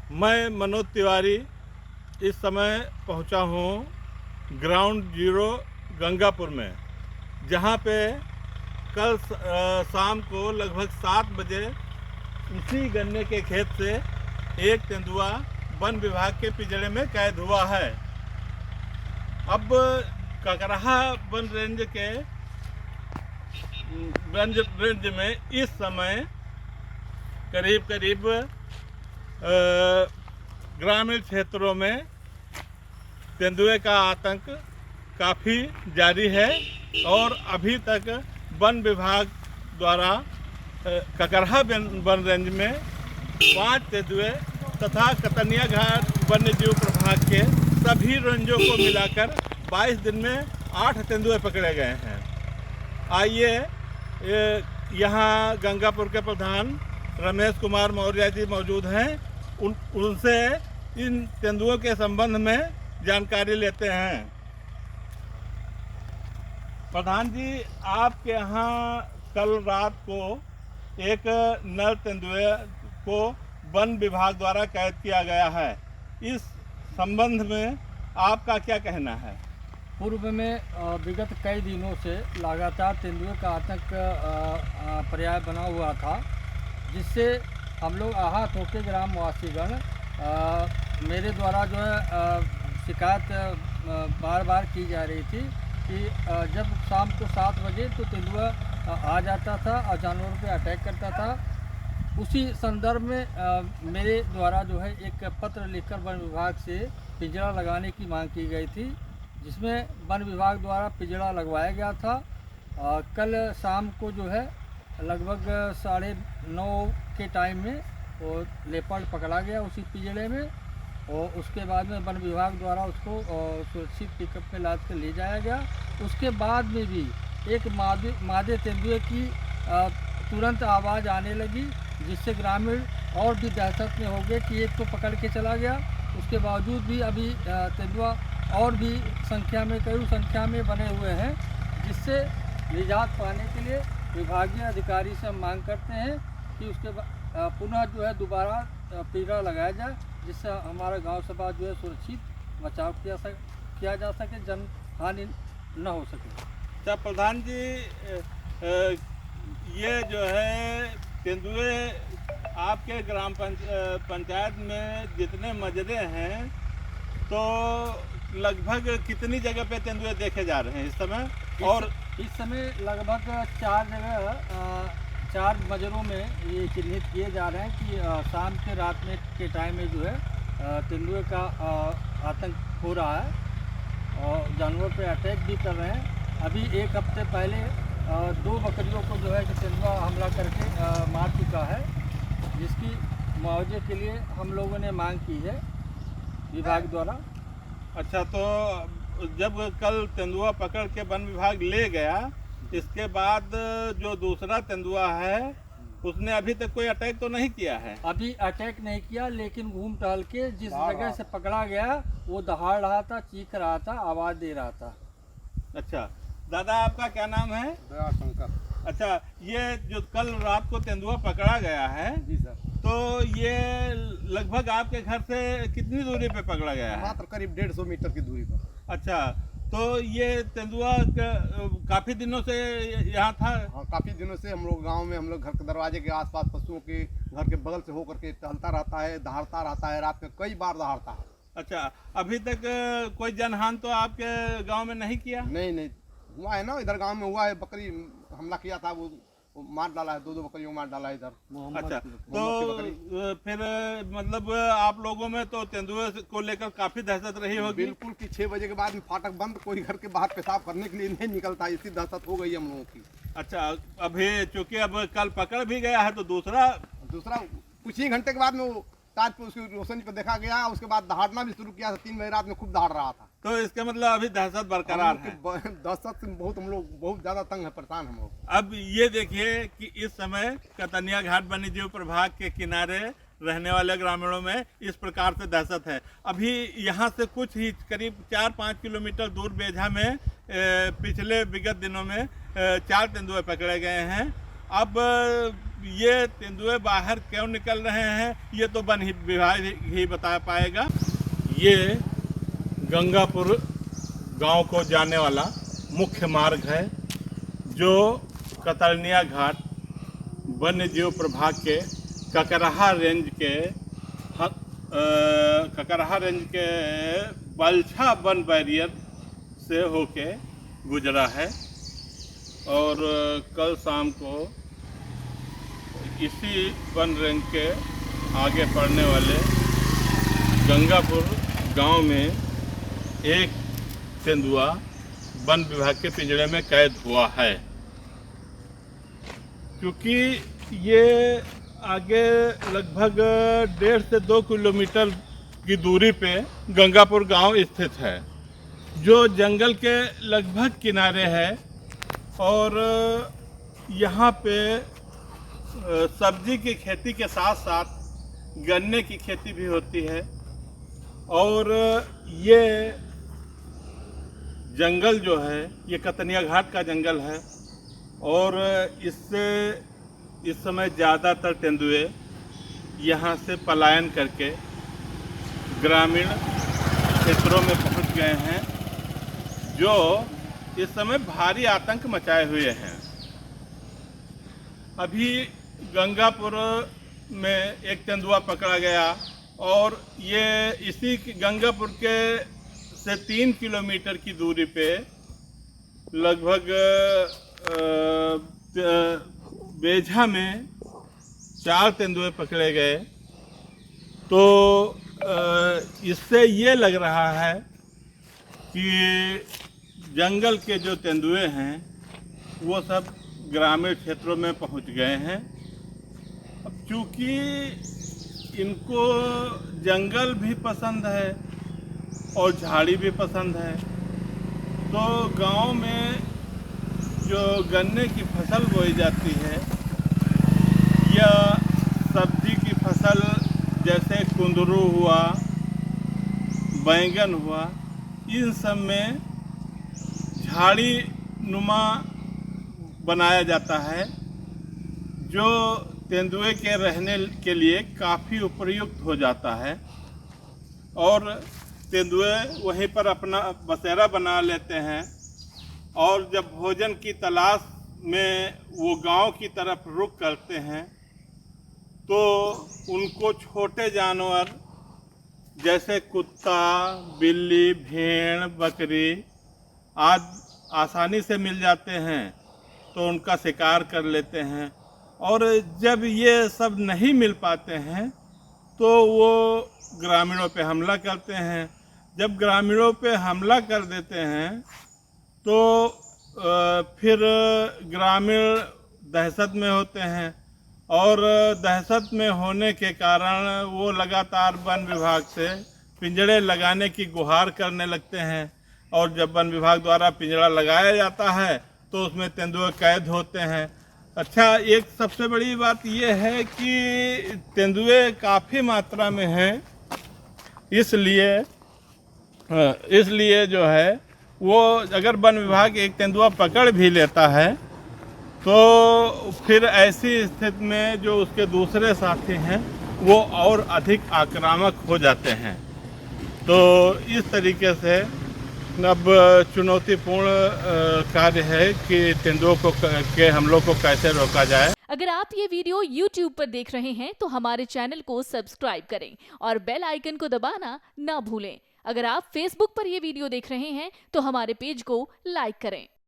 मैं मनोज तिवारी इस समय पहुंचा हूं ग्राउंड जीरो गंगापुर में, जहां पे कल शाम को लगभग 7 बजे उसी गन्ने के खेत से एक तेंदुआ वन विभाग के पिंजरे में कैद हुआ है। अब ककराहा वन रेंज में इस समय करीब ग्रामीण क्षेत्रों में तेंदुए का आतंक काफ़ी जारी है और अभी तक वन विभाग द्वारा ककराहा वन रेंज में 5 तेंदुए तथा कतनिया घाट वन्य जीव प्रभाग के सभी रेंजों को मिलाकर 22 दिन में 8 तेंदुए पकड़े गए हैं। आइए यहाँ गंगापुर के प्रधान रमेश कुमार मौर्य जी मौजूद हैं, उनसे इन तेंदुओं के संबंध में जानकारी लेते हैं। प्रधान जी, आपके यहाँ कल रात को एक नर तेंदुए को वन विभाग द्वारा कैद किया गया है। इस संबंध में आपका क्या कहना है? पूर्व में विगत कई दिनों से लगातार तेंदुए का आतंक पर्याय बना हुआ था, जिससे हम लोग आहत होकर ग्रामवासीगण मेरे द्वारा जो है शिकायत बार बार की जा रही थी कि जब शाम को 7 बजे तो तेंदुआ आ जाता था और जानवरों पे अटैक करता था। उसी संदर्भ में मेरे द्वारा जो है एक पत्र लिखकर वन विभाग से पिंजरा लगाने की मांग की गई थी, जिसमें वन विभाग द्वारा पिंजरा लगवाया गया था। कल शाम को जो है लगभग 9:30 के टाइम में वो लेपर्ड पकड़ा गया उसी पिंजरे में, और उसके बाद में वन विभाग द्वारा उसको सुरक्षित पिकअप में लाद कर ले जाया गया। उसके बाद में भी एक मादे तेंदुए की तुरंत आवाज़ आने लगी, जिससे ग्रामीण और भी दहशत में हो गए कि एक तो पकड़ के चला गया, उसके बावजूद भी अभी तेंदुआ और भी कई संख्या में बने हुए हैं, जिससे निजात पाने के लिए विभागीय अधिकारी से हम मांग करते हैं कि उसके पुनः जो है दोबारा पिंजरा लगाया जाए, जिससे हमारा गांव सभा जो है सुरक्षित बचाव किया जा सके, जन हानि न हो सके। अच्छा प्रधान जी, ये जो है तेंदुए आपके ग्राम पंचायत में जितने मजरे हैं, तो लगभग कितनी जगह पे तेंदुए देखे जा रहे हैं इस समय? और इस समय लगभग 4 जगह 4 मजरों में ये चिन्हित किए जा रहे हैं कि शाम के रात में के टाइम में जो है तेंदुए का आतंक हो रहा है और जानवर पे अटैक भी कर रहे हैं। अभी 1 हफ्ते पहले 2 बकरियों को जो है कि तेंदुआ हमला करके मार चुका है, जिसकी मुआवजे के लिए हम लोगों ने मांग की है विभाग द्वारा। अच्छा, तो जब कल तेंदुआ पकड़ के वन विभाग ले गया, इसके बाद जो दूसरा तेंदुआ है उसने अभी तक कोई अटैक तो नहीं किया है? अभी अटैक नहीं किया, लेकिन घूम टहल के जिस जगह से पकड़ा गया वो दहाड़ रहा था, चीख रहा था, आवाज़ दे रहा था। अच्छा दादा, आपका क्या नाम है? शंकर। अच्छा, ये जो कल रात को तेंदुआ पकड़ा गया है, जी सर, तो ये लगभग आपके घर से कितनी दूरी पे पकड़ा गया है? मात्र करीब 150 मीटर की दूरी पर। अच्छा, तो ये तेंदुआ काफी दिनों से यहाँ था? हाँ, काफी दिनों से हम लोग गांव में, हम लोग घर के दरवाजे के आसपास पशुओं के घर के बगल से होकर के टहलता रहता है, दहाड़ता रहता है, रात में कई बार दहाड़ता है। अच्छा, अभी तक कोई जनहानि तो आपके गांव में नहीं किया? नहीं हुआ है ना, इधर गांव में हुआ है, बकरी हमला किया था, वो मार डाला है, 2 बकरियों को मार डाला है इधर। अच्छा, तो फिर मतलब आप लोगों में तो तेंदुए को लेकर काफी दहशत रही होगी? बिल्कुल कि 6 बजे के बाद में फाटक बंद, कोई घर के बाहर पेशाब करने के लिए नहीं निकलता, इसी दहशत हो गई हम लोगों की। अच्छा, अभी चूंकि अब कल पकड़ भी गया है, तो दूसरा कुछ ही घंटे के बाद में वो ताज पे उसकी रोशनी को देखा गया, उसके बाद दहाड़ना भी शुरू किया था। 3 बजे रात में खूब दहाड़ रहा था। तो इसका मतलब अभी दहशत बरकरार है? दहशत से बहुत हम लोग बहुत ज्यादा तंग है, परेशान हम लोग। अब ये देखिए कि इस समय कतनिया घाट वन्य जीव प्रभाग के किनारे रहने वाले ग्रामीणों में इस प्रकार से दहशत है। अभी यहाँ से कुछ ही करीब 4-5 किलोमीटर दूर बेझा में पिछले विगत दिनों में 4 तेंदुए पकड़े गए हैं। अब ये तेंदुए बाहर क्यों निकल रहे हैं ये तो वन विभाग ही बता पाएगा। ये गंगापुर गांव को जाने वाला मुख्य मार्ग है जो कतरनिया घाट वन्य जीव प्रभाग के ककराहा रेंज के बलछा वन बैरियर से होके गुजरा है और कल शाम को इसी वन रेंज के आगे पड़ने वाले गंगापुर गांव में एक तेंदुआ वन विभाग के पिंजरे में कैद हुआ है। क्योंकि ये आगे लगभग 1.5 से 2 किलोमीटर की दूरी पे गंगापुर गांव स्थित है जो जंगल के लगभग किनारे है और यहाँ पे सब्जी की खेती के साथ साथ गन्ने की खेती भी होती है और ये जंगल जो है ये कतरनिया घाट का जंगल है और इससे इस समय ज़्यादातर तेंदुए यहाँ से पलायन करके ग्रामीण क्षेत्रों में पहुँच गए हैं जो इस समय भारी आतंक मचाए हुए हैं। अभी गंगापुर में एक तेंदुआ पकड़ा गया और ये इसी गंगापुर के से 3 किलोमीटर की दूरी पे लगभग बेझा में 4 तेंदुए पकड़े गए। तो इससे ये लग रहा है कि जंगल के जो तेंदुए हैं वो सब ग्रामीण क्षेत्रों में पहुंच गए हैं। अब चूँकि इनको जंगल भी पसंद है और झाड़ी भी पसंद है तो गांव में जो गन्ने की फसल बोई जाती है या सब्जी की फसल जैसे कुंदरू हुआ, बैंगन हुआ, इन सब में झाड़ी नुमा बनाया जाता है जो तेंदुए के रहने के लिए काफ़ी उपयुक्त हो जाता है और तेंदुए वहीं पर अपना बसेरा बना लेते हैं और जब भोजन की तलाश में वो गांव की तरफ रुख करते हैं तो उनको छोटे जानवर जैसे कुत्ता, बिल्ली, भेड़, बकरी आदि आसानी से मिल जाते हैं तो उनका शिकार कर लेते हैं और जब ये सब नहीं मिल पाते हैं तो वो ग्रामीणों पे हमला करते हैं। जब ग्रामीणों पे हमला कर देते हैं तो फिर ग्रामीण दहशत में होते हैं और दहशत में होने के कारण वो लगातार वन विभाग से पिंजड़े लगाने की गुहार करने लगते हैं और जब वन विभाग द्वारा पिंजड़ा लगाया जाता है तो उसमें तेंदुए कैद होते हैं। अच्छा, एक सबसे बड़ी बात यह है कि तेंदुए काफ़ी मात्रा में हैं, इसलिए जो है वो अगर वन विभाग एक तेंदुआ पकड़ भी लेता है तो फिर ऐसी स्थिति में जो उसके दूसरे साथी हैं वो और अधिक आक्रामक हो जाते हैं। तो इस तरीके से अब चुनौतीपूर्ण कार्य है कि तेंदुओं को के हमलों को कैसे रोका जाए। अगर आप ये वीडियो YouTube पर देख रहे हैं तो हमारे चैनल को सब्सक्राइब करें और बेल आइकन को दबाना ना भूलें। अगर आप Facebook पर ये वीडियो देख रहे हैं तो हमारे पेज को लाइक करें।